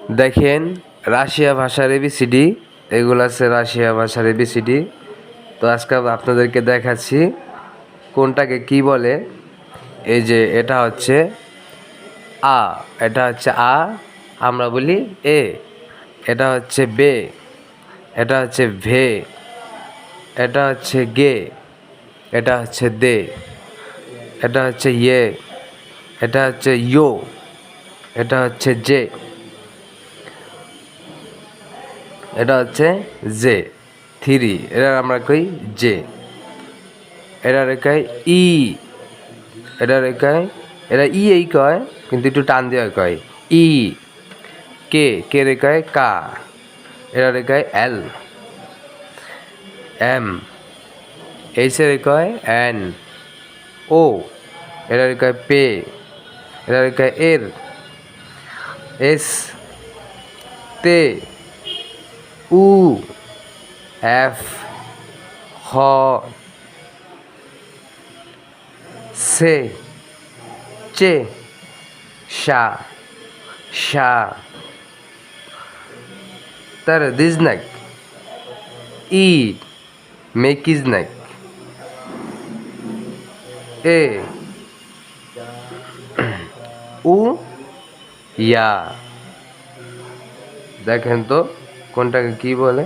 দেখেন রাশিয়া ভাষার এবিসিডি, এগুলো আছে রাশিয়া ভাষার এবিসিডি। তো আজকে আপনাদেরকে দেখাচ্ছি কোনটাকে কি বলে। এই যে এটা হচ্ছে আ, এটা হচ্ছে আ, আমরা বলি এ। এটা হচ্ছে বে, এটা হচ্ছে ভে, এটা হচ্ছে গে, এটা হচ্ছে দে, এটা হচ্ছে ইয়ে, এটা হচ্ছে ইয়ো, এটা হচ্ছে জে, এটা হচ্ছে জে থ্রি, এটা আমরা কই জে। এটা রেখায় ই, এটা রেখায় এটা ই এই কয়, কিন্তু একটু টান দিয়ে কয় ই। কে, কে রেখায় কা, এটা রেখায় এল। এম, এইচ রেখায় এন। ও, এটা রেখায় পে, এটা রেখায় এর। এস, তে, উ, এফ, হ, সে, চে, শা, শা, তার দিজনাক, ই, মেকিজনাক, এ, উ, ইয়া। দেখেন তো কোনটাকে কি বলে।